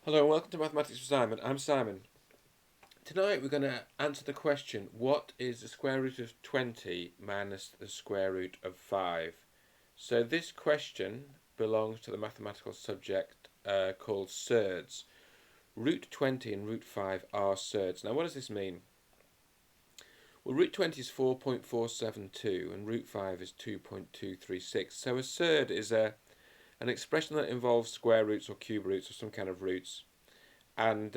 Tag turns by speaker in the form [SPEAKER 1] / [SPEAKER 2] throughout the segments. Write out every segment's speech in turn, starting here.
[SPEAKER 1] Hello and welcome to Mathematics with Simon. I'm Simon. Tonight we're going to answer the question, what is the square root of 20 minus the square root of 5? So this question belongs to the mathematical subject called Surds. Root 20 and root 5 are surds. Now what does this mean? Well, root 20 is 4.472 and root 5 is 2.236. So a surd is an expression that involves square roots or cube roots or some kind of roots. And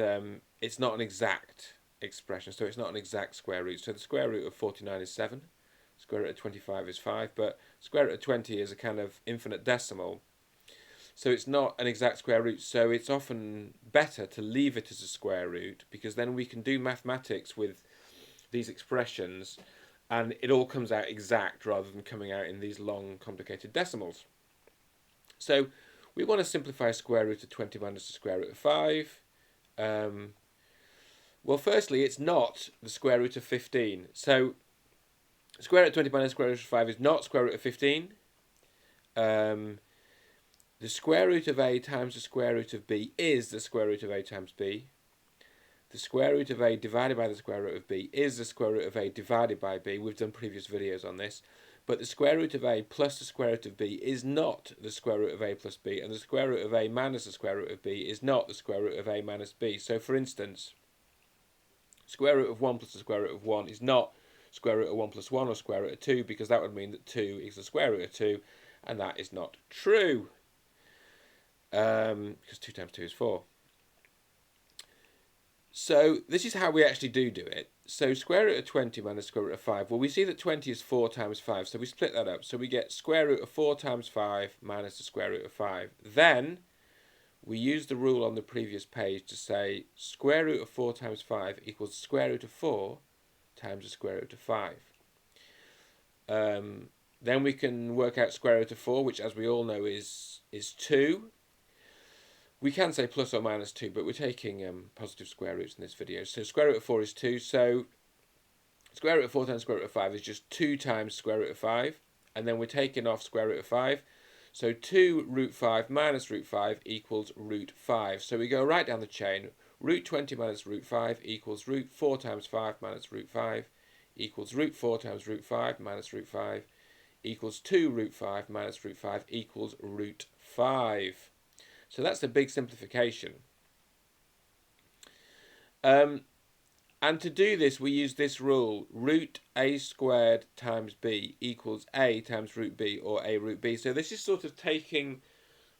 [SPEAKER 1] it's not an exact expression, so it's not an exact square root. So the square root of 49 is 7, square root of 25 is 5, but square root of 20 is a kind of infinite decimal, so it's not an exact square root. So it's often better to leave it as a square root, because then we can do mathematics with these expressions and it all comes out exact rather than coming out in these long complicated decimals. So we want to simplify square root of 20 minus the square root of 5. Well, firstly, it's not the square root of 15. So square root of 20 minus square root of 5 is not square root of 15. The square root of a times the square root of b is the square root of a times b. The square root of a divided by the square root of b is the square root of a divided by b. We've done previous videos on this. But the square root of a plus the square root of b is not the square root of a plus b. And the square root of a minus the square root of b is not the square root of a minus b. So, for instance, square root of 1 plus the square root of 1 is not square root of 1 plus 1 or square root of 2, because that would mean that 2 is the square root of 2, and that is not true, because 2 times 2 is 4. So this is how we actually do it. So square root of 20 minus square root of 5. Well, we see that 20 is 4 times 5, so we split that up. So we get square root of 4 times 5 minus the square root of 5. Then we use the rule on the previous page to say square root of 4 times 5 equals square root of 4 times the square root of 5. Then we can work out square root of 4, which, as we all know, is 2. We can say plus or minus 2, but we're taking positive square roots in this video. So square root of 4 is 2. So square root of 4 times square root of 5 is just 2 times square root of 5. And then we're taking off square root of 5. So 2 root 5 minus root 5 equals root 5. So we go right down the chain. Root 20 minus root 5 equals root 4 times 5 minus root 5 equals root 4 times root 5 minus root 5 equals 2 root 5 minus root 5 equals root 5. So that's a big simplification. And to do this, we use this rule: root a squared times b equals a times root b, or a root b. So this is sort of taking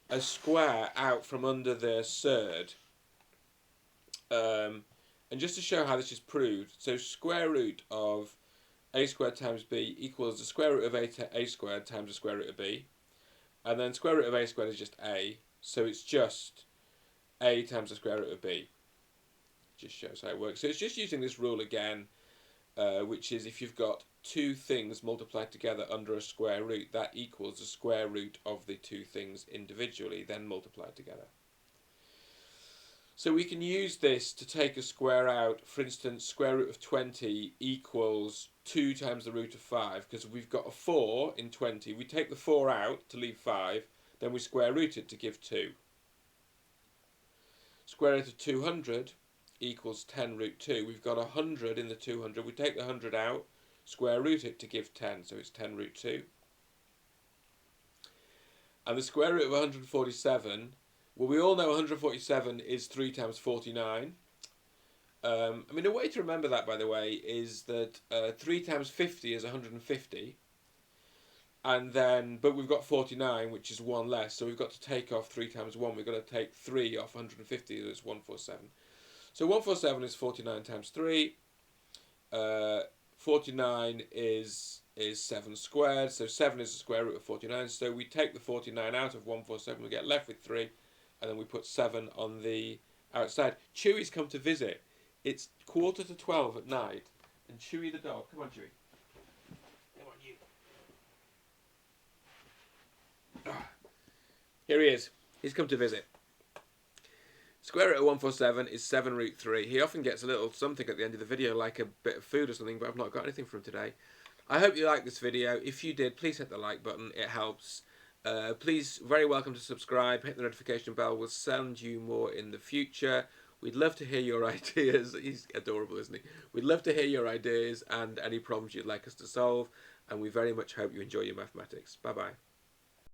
[SPEAKER 1] a square out from under the surd. And just to show how this is proved, so square root of a squared times b equals the square root of a squared times the square root of b. And then square root of a squared is just a, so it's just a times the square root of b. Just shows how it works. So it's just using this rule again, which is if you've got two things multiplied together under a square root, that equals the square root of the two things individually, then multiplied together. So we can use this to take a square out. For instance, square root of 20 equals 2 times the root of 5, because we've got a 4 in 20. We take the 4 out to leave 5, then we square root it to give 2. Square root of 200 equals 10 root 2. We've got 100 in the 200. We take the 100 out, square root it to give 10, so it's 10 root 2. And the square root of 147, well, we all know 147 is 3 times 49. I mean, a way to remember that, by the way, is that 3 times 50 is 150. And then, but we've got 49, which is 1 less, so we've got to take off 3 times 1. We've got to take 3 off 150, that's 147. So 147 is 49 times 3. 49 is 7 squared, so 7 is the square root of 49. So we take the 49 out of 147, we get left with 3, and then we put 7 on the outside. Chewy's come to visit. It's 11:45 at night, and Chewy the dog, come on Chewy. Come on you. Here he is. He's come to visit. Square root of 147 is 7 root 3. He often gets a little something at the end of the video, like a bit of food or something, but I've not got anything from him today. I hope you liked this video. If you did, please hit the like button. It helps. Please, very welcome to subscribe. Hit the notification bell. We'll send you more in the future. We'd love to hear your ideas. He's adorable, isn't he? We'd love to hear your ideas and any problems you'd like us to solve. And we very much hope you enjoy your mathematics. Bye bye.